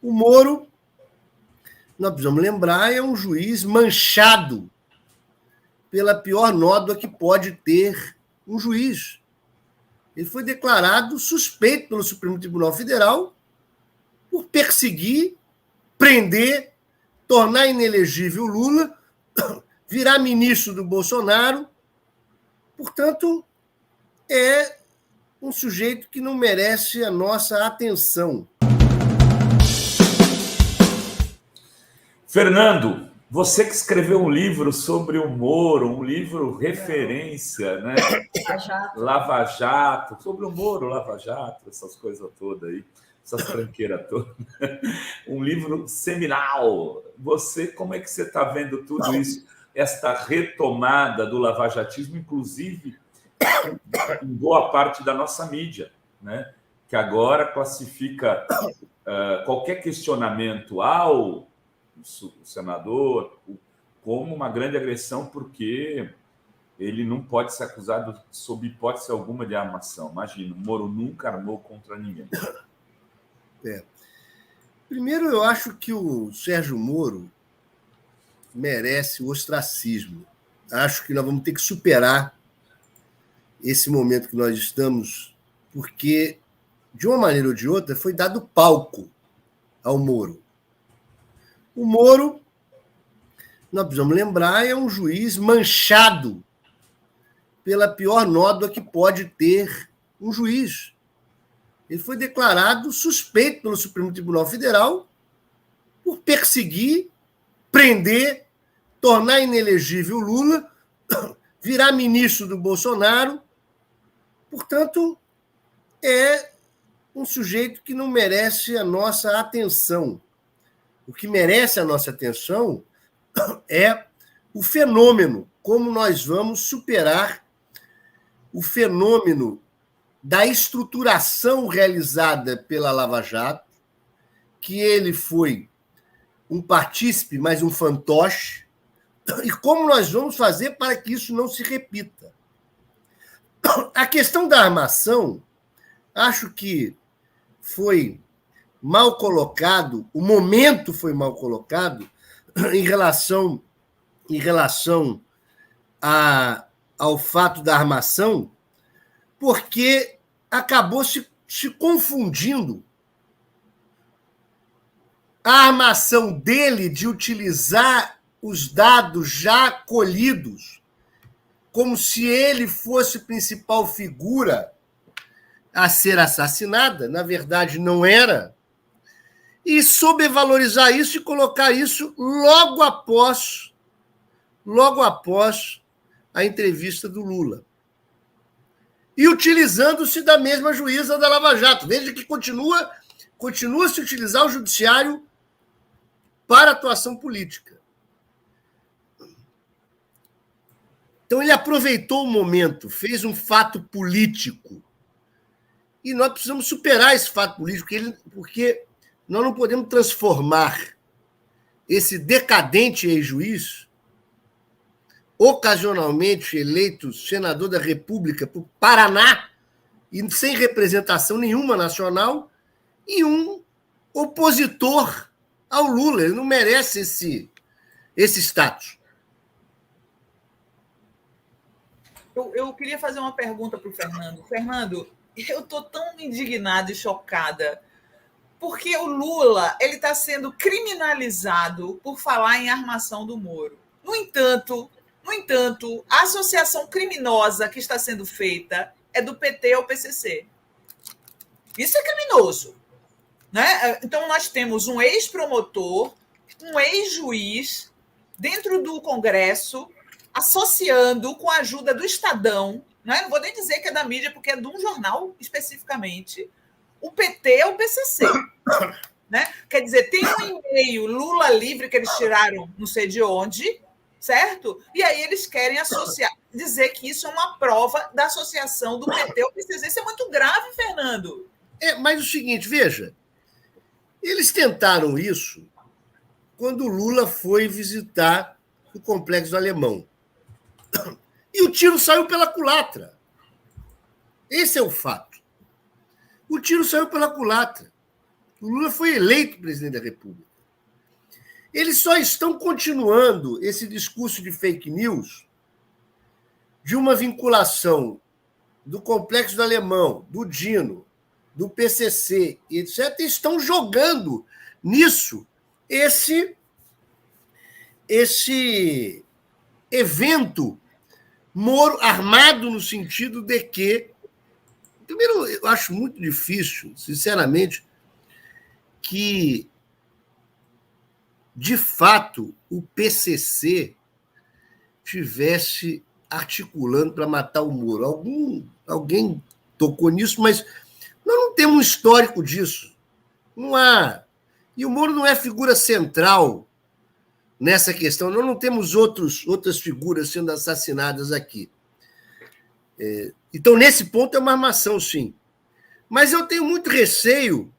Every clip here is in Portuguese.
O Moro, nós precisamos lembrar, é um juiz manchado pela pior nódoa que pode ter um juiz. Ele foi declarado suspeito pelo Supremo Tribunal Federal por perseguir, prender, tornar inelegível Lula, virar ministro do Bolsonaro. Portanto, é um sujeito que não merece a nossa atenção. Fernando, você que escreveu um livro sobre o Moro, um livro referência, né? Lava Jato, sobre o Moro, Lava Jato, essas coisas todas aí, essas tranqueiras todas. Um livro seminal. Você, como é que você está vendo tudo isso? Esta retomada do lavajatismo, inclusive em boa parte da nossa mídia, né? Que agora classifica qualquer questionamento ao senador como uma grande agressão, porque ele não pode ser acusado, sob hipótese alguma, de armação. Imagina, o Moro nunca armou contra ninguém. Primeiro, eu acho que o Sérgio Moro merece o ostracismo. Acho que nós vamos ter que superar esse momento que nós estamos, porque, de uma maneira ou de outra, foi dado palco ao Moro. O Moro, nós precisamos lembrar, é um juiz manchado pela pior nódoa que pode ter um juiz. Ele foi declarado suspeito pelo Supremo Tribunal Federal por perseguir, prender, tornar inelegível Lula, virar ministro do Bolsonaro. Portanto, é um sujeito que não merece a nossa atenção. O que merece a nossa atenção é o fenômeno, como nós vamos superar o fenômeno da estruturação realizada pela Lava Jato, que ele foi um partícipe, mas um fantoche, e como nós vamos fazer para que isso não se repita. A questão da armação, acho que foi mal colocado, o momento foi mal colocado em relação ao fato da armação, porque acabou se confundindo a armação dele de utilizar os dados já colhidos como se ele fosse a principal figura a ser assassinada, na verdade não era, e sobrevalorizar isso e colocar isso logo após a entrevista do Lula. E utilizando-se da mesma juíza da Lava Jato. Veja que continua a se utilizar o judiciário para atuação política. Então, ele aproveitou o momento, fez um fato político. E nós precisamos superar esse fato político, porque nós não podemos transformar esse decadente ex-juiz, ocasionalmente eleito senador da República por Paraná, e sem representação nenhuma nacional, e um opositor ao Lula. Ele não merece esse status. Eu queria fazer uma pergunta para o Fernando. Fernando, eu estou tão indignada e chocada, porque o Lula está sendo criminalizado por falar em armação do Moro. No entanto, a associação criminosa que está sendo feita é do PT ao PCC. Isso é criminoso, né? Então, nós temos um ex-promotor, um ex-juiz dentro do Congresso, associando com a ajuda do Estadão, né? Não vou nem dizer que é da mídia, porque é de um jornal especificamente, o PT ao PCC. Né? Quer dizer, tem um e-mail Lula livre que eles tiraram não sei de onde, certo? E aí eles querem dizer que isso é uma prova da associação do PT ao PCC. Isso é muito grave, Fernando. Mas o seguinte, veja, eles tentaram isso quando o Lula foi visitar o Complexo Alemão. E o tiro saiu pela culatra. Esse é o fato. O tiro saiu pela culatra. O Lula foi eleito presidente da República. Eles só estão continuando esse discurso de fake news de uma vinculação do Complexo do Alemão, do Dino, do PCC, etc., e estão jogando nisso esse evento Moro armado no sentido de que... Primeiro, eu acho muito difícil, sinceramente, que, de fato, o PCC tivesse articulando para matar o Moro. Alguém tocou nisso, mas nós não temos um histórico disso. Não há. E o Moro não é figura central nessa questão. Nós não temos outras figuras sendo assassinadas aqui. Então, nesse ponto, é uma armação, sim. Mas eu tenho muito receio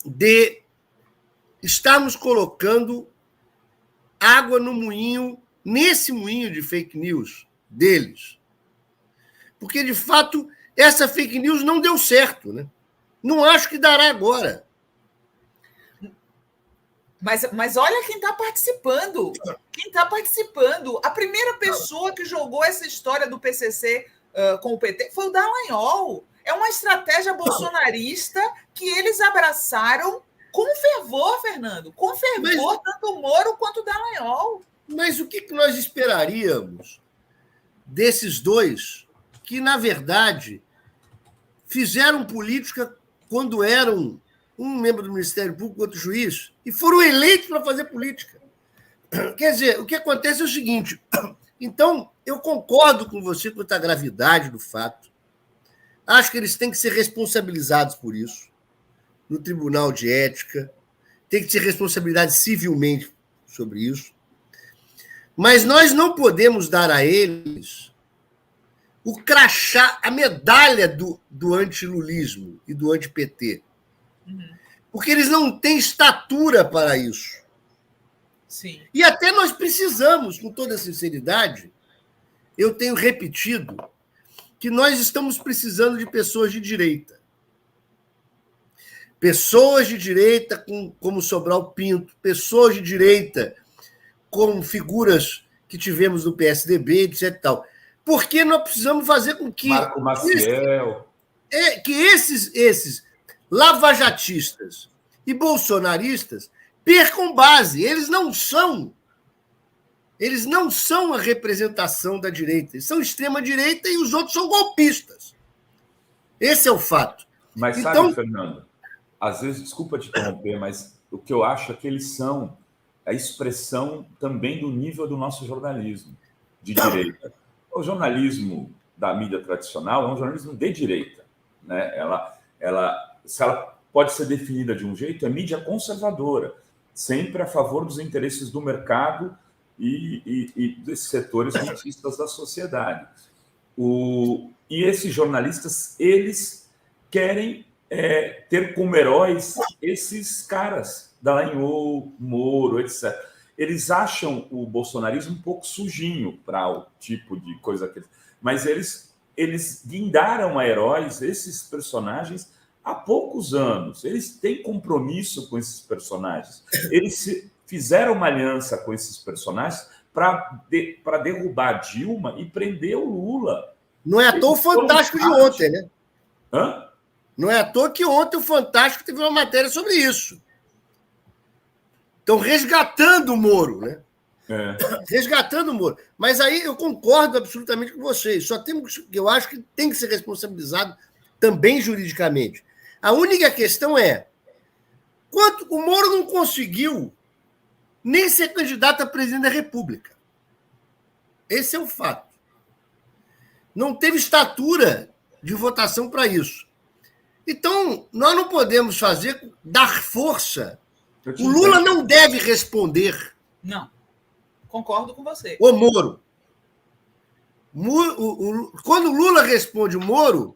de estarmos colocando água no moinho, nesse moinho de fake news deles. Porque, de fato, essa fake news não deu certo, né? Não acho que dará agora. Mas olha quem está participando. Quem está participando. A primeira pessoa que jogou essa história do PCC com o PT foi o Dallagnol. É uma estratégia bolsonarista que eles abraçaram com fervor, Fernando. Com fervor, tanto o Moro quanto o Dallagnol. Mas o que nós esperaríamos desses dois que, na verdade, fizeram política quando eram um membro do Ministério Público, outro juiz, e foram eleitos para fazer política? Quer dizer, o que acontece é o seguinte. Então, eu concordo com você quanto à gravidade do fato. Acho que eles têm que ser responsabilizados por isso, no Tribunal de Ética, tem que ter responsabilidade civilmente sobre isso. Mas nós não podemos dar a eles o crachá, a medalha do antilulismo e do anti-PT. Porque eles não têm estatura para isso. Sim. E até nós precisamos, com toda sinceridade, eu tenho repetido que nós estamos precisando de pessoas de direita. Pessoas de direita como Sobral Pinto, pessoas de direita como figuras que tivemos no PSDB, etc. E tal. Porque nós precisamos fazer com que... Marco Maciel. Que esses lavajatistas e bolsonaristas percam base. Eles não são a representação da direita. Eles são extrema-direita e os outros são golpistas. Esse é o fato. Mas sabe, Fernando, às vezes, desculpa te interromper, mas o que eu acho é que eles são a expressão também do nível do nosso jornalismo de direita. O jornalismo da mídia tradicional é um jornalismo de direita, né? Se ela pode ser definida de um jeito, é mídia conservadora, sempre a favor dos interesses do mercado e desses setores elitistas da sociedade. E esses jornalistas, eles querem ter como heróis esses caras, Dallagnol, Moro, etc. Eles acham o bolsonarismo um pouco sujinho para o tipo de coisa que... Mas eles guindaram a heróis, esses personagens, há poucos anos. Eles têm compromisso com esses personagens. Eles fizeram uma aliança com esses personagens para derrubar Dilma e prender o Lula. Não é à toa o Fantástico de ontem, né? Hã? Não é à toa que ontem o Fantástico teve uma matéria sobre isso. Estão resgatando o Moro, né? Resgatando o Moro. Mas aí eu concordo absolutamente com vocês. Eu acho que tem que ser responsabilizado também juridicamente. A única questão é quanto o Moro não conseguiu nem ser candidato a presidente da República. Esse é o fato. Não teve estatura de votação para isso. Então, nós não podemos dar força. O Lula não deve responder. Não. Concordo com você. O Moro. Quando o Lula responde o Moro,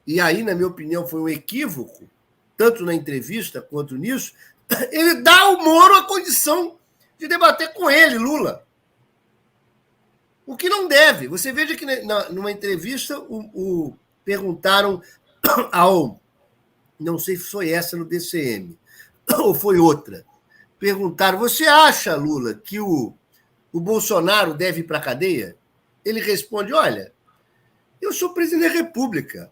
e aí, na minha opinião, foi um equívoco, tanto na entrevista quanto nisso, ele dá ao Moro a condição de debater com ele, Lula. O que não deve. Você veja que numa entrevista perguntaram ao não sei se foi essa no DCM, ou foi outra, perguntaram, você acha, Lula, que o Bolsonaro deve ir para a cadeia? Ele responde, olha, eu sou presidente da República.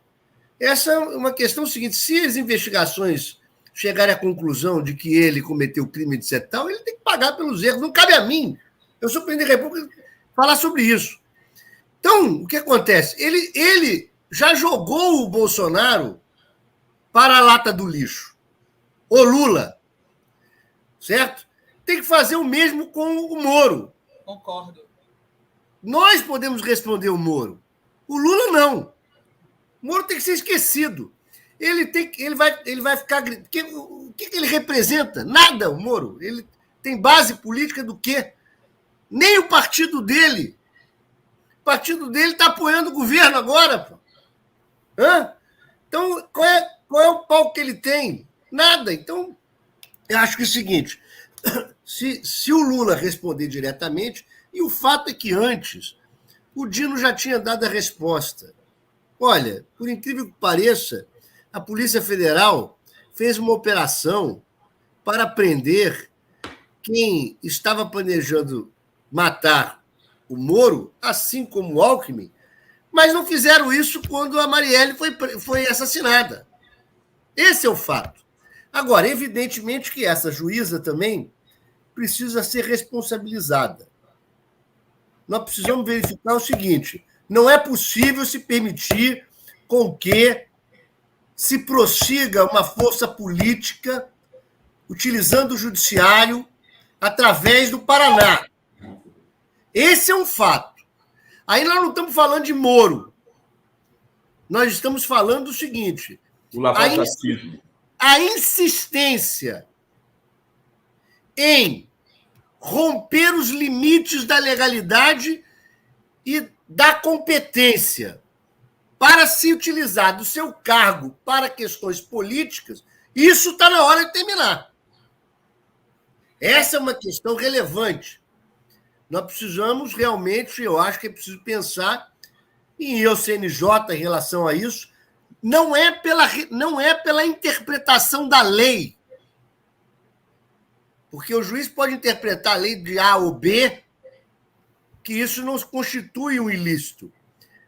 Essa é uma questão seguinte, se as investigações chegarem à conclusão de que ele cometeu crime de tal, ele tem que pagar pelos erros, não cabe a mim. Eu sou presidente da República falar sobre isso. Então, o que acontece? Ele já jogou o Bolsonaro para a lata do lixo. O Lula, certo? Tem que fazer o mesmo com o Moro. Concordo. Nós podemos responder o Moro. O Lula não. O Moro tem que ser esquecido. Ele vai ficar... O que ele representa? Nada, o Moro. Ele tem base política do quê? Nem o partido dele. O partido dele está apoiando o governo agora. Pô. Hã? Então, qual é o palco que ele tem? Nada. Então, eu acho que é o seguinte, se o Lula responder diretamente, e o fato é que antes o Dino já tinha dado a resposta. Olha, por incrível que pareça, a Polícia Federal fez uma operação para prender quem estava planejando matar o Moro, assim como o Alckmin, mas não fizeram isso quando a Marielle foi assassinada. Esse é o fato. Agora, evidentemente que essa juíza também precisa ser responsabilizada. Nós precisamos verificar o seguinte, não é possível se permitir com que se prossiga uma força política utilizando o judiciário através do Paraná. Esse é um fato. Aí nós não estamos falando de Moro. Nós estamos falando do seguinte, o lavajatismo. A insistência em romper os limites da legalidade e da competência para se utilizar do seu cargo para questões políticas, isso está na hora de terminar. Essa é uma questão relevante. Nós precisamos realmente, eu acho que é preciso pensar em CNJ em relação a isso, não é pela interpretação da lei, porque o juiz pode interpretar a lei de A ou B, que isso não constitui um ilícito,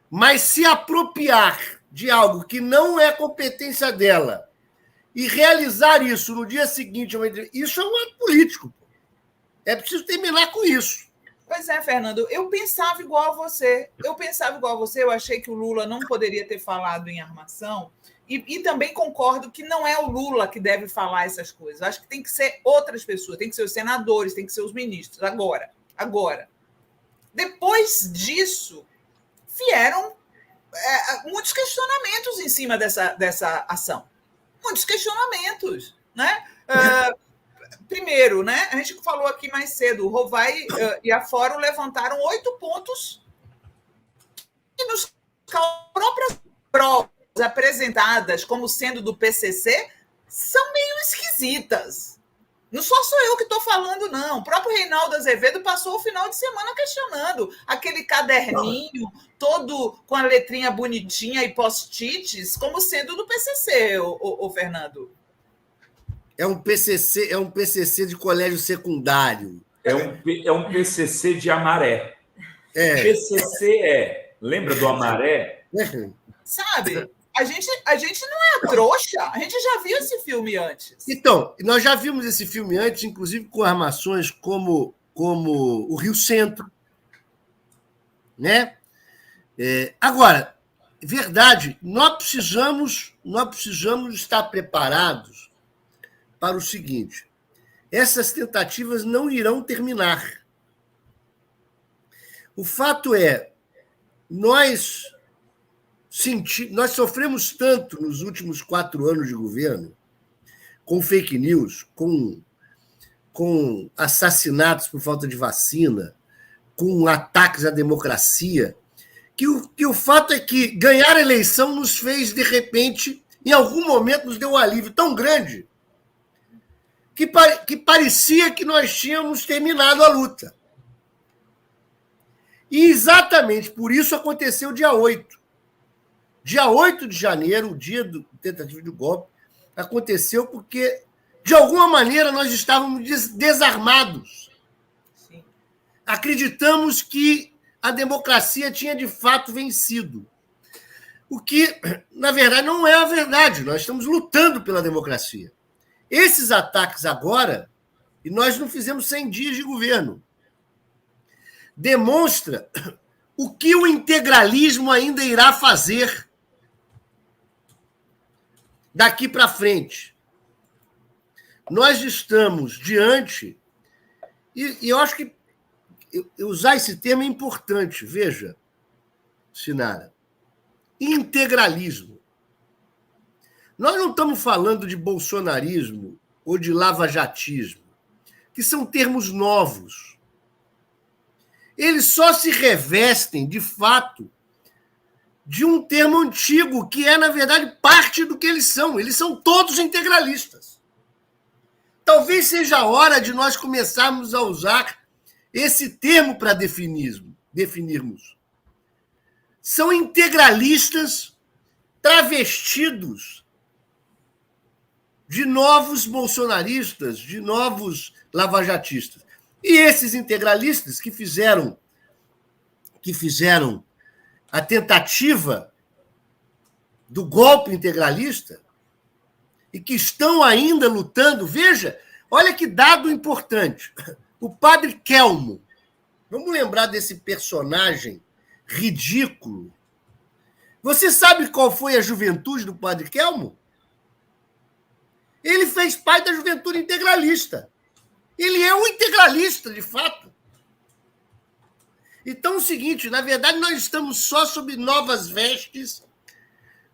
mas se apropriar de algo que não é competência dela e realizar isso no dia seguinte, isso é um ato político. É preciso terminar com isso. Pois é, Fernando, eu pensava igual a você. Eu achei que o Lula não poderia ter falado em armação e também concordo que não é o Lula que deve falar essas coisas. Acho que tem que ser outras pessoas, tem que ser os senadores, tem que ser os ministros. Agora. Depois disso, vieram muitos questionamentos em cima dessa ação. Muitos questionamentos, né? Primeiro, né, a gente falou aqui mais cedo, o Rovai e a Fórum levantaram 8 pontos e nos próprias provas apresentadas como sendo do PCC são meio esquisitas. Não sou eu que estou falando, não. O próprio Reinaldo Azevedo passou o final de semana questionando aquele caderninho todo com a letrinha bonitinha e post-its como sendo do PCC, o Fernando. É um PCC de colégio secundário. É um PCC de Amaré. PCC lembra do Amaré? Sabe? A gente não é trouxa. A gente já viu esse filme antes. Então, nós já vimos esse filme antes, inclusive com armações como o Rio Centro. Né? Agora, verdade, nós precisamos estar preparados para o seguinte, essas tentativas não irão terminar. O fato é, nós sofremos tanto nos últimos 4 anos de governo, com fake news, com assassinatos por falta de vacina, com ataques à democracia, que o fato é que ganhar a eleição nos fez, de repente, em algum momento, nos deu um alívio tão grande que parecia que nós tínhamos terminado a luta. E exatamente por isso aconteceu dia 8. Dia 8 de janeiro, o dia da tentativa de golpe, Aconteceu porque, de alguma maneira, nós estávamos desarmados. Sim. Acreditamos que a democracia tinha, de fato, vencido. O que, na verdade, não é a verdade. Nós estamos lutando pela democracia. Esses ataques agora, e nós não fizemos 100 dias de governo, demonstra o que o integralismo ainda irá fazer daqui para frente. Nós estamos diante, e eu acho que usar esse termo é importante. Veja, Sinara, integralismo. Nós não estamos falando de bolsonarismo ou de lavajatismo, que são termos novos. Eles só se revestem, de fato, de um termo antigo, que é, na verdade, parte do que eles são. Eles são todos integralistas. Talvez seja a hora de nós começarmos a usar esse termo para definirmos. São integralistas travestidos de novos bolsonaristas, de novos lavajatistas. E esses integralistas que fizeram a tentativa do golpe integralista e que estão ainda lutando, veja, olha que dado importante. O padre Kelmo, vamos lembrar desse personagem ridículo. Você sabe qual foi a juventude do padre Kelmo? Ele fez parte da juventude integralista. Ele é um integralista, de fato. Então é o seguinte, na verdade, nós estamos só sob novas vestes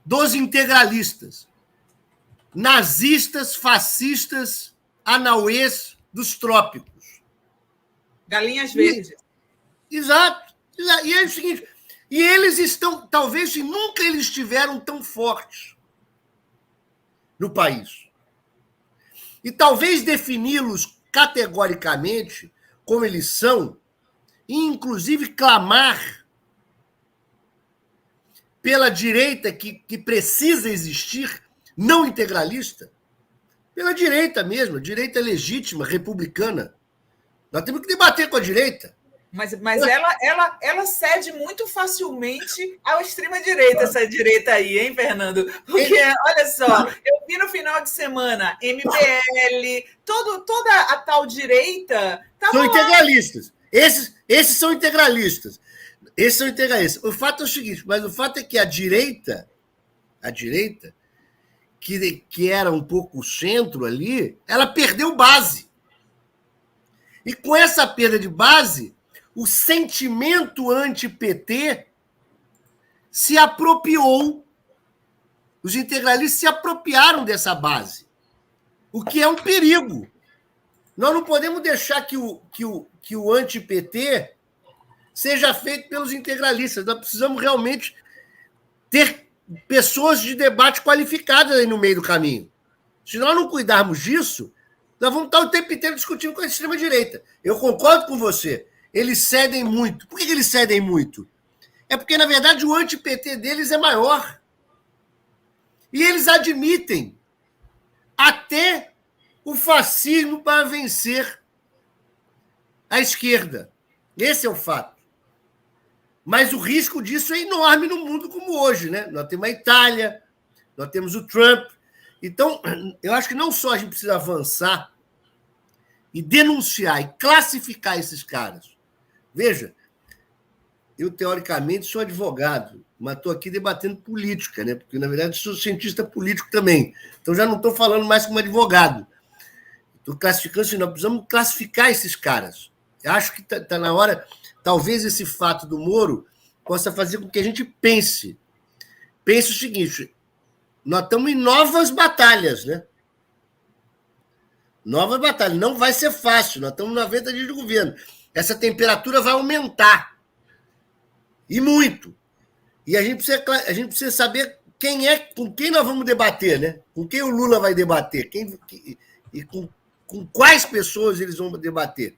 dos integralistas. Nazistas, fascistas, anauês dos trópicos. Galinhas verdes. Exato. E é o seguinte, e eles estão, talvez nunca eles estiveram tão fortes no país. E talvez defini-los categoricamente como eles são, e inclusive clamar pela direita que precisa existir, não integralista, pela direita mesmo, direita legítima, republicana. Nós temos que debater com a direita. Mas ela cede muito facilmente à extrema-direita, essa direita aí, hein, Fernando? Porque, olha só, eu vi no final de semana, MBL, toda a tal direita... São integralistas. Esses são integralistas. Esses são integralistas. O fato é o seguinte, mas o fato é que a direita, que era um pouco o centro ali, ela perdeu base. E com essa perda de base, o sentimento anti-PT se apropriou. Os integralistas se apropriaram dessa base, o que é um perigo. Nós não podemos deixar que o anti-PT seja feito pelos integralistas. Nós precisamos realmente ter pessoas de debate qualificadas aí no meio do caminho. Se nós não cuidarmos disso, nós vamos estar o tempo inteiro discutindo com a extrema-direita. Eu concordo com você. Eles cedem muito. Por que eles cedem muito? É porque, na verdade, o anti-PT deles é maior. E eles admitem até o fascismo para vencer a esquerda. Esse é o fato. Mas o risco disso é enorme no mundo como hoje, né? Nós temos a Itália, nós temos o Trump. Então, eu acho que não só a gente precisa avançar e denunciar e classificar esses caras. Veja, eu, teoricamente, sou advogado, mas estou aqui debatendo política, né? Porque, na verdade, sou cientista político também. Então, já não estou falando mais como advogado. Estou classificando, assim, nós precisamos classificar esses caras. Eu acho que está na hora, talvez esse fato do Moro possa fazer com que a gente pense. Pense o seguinte, nós estamos em novas batalhas, né? Novas batalhas. Não vai ser fácil, nós estamos 90 dias de governo. Essa temperatura vai aumentar. E muito. E a gente precisa saber com quem nós vamos debater, né? Com quem o Lula vai debater, e com quais pessoas eles vão debater.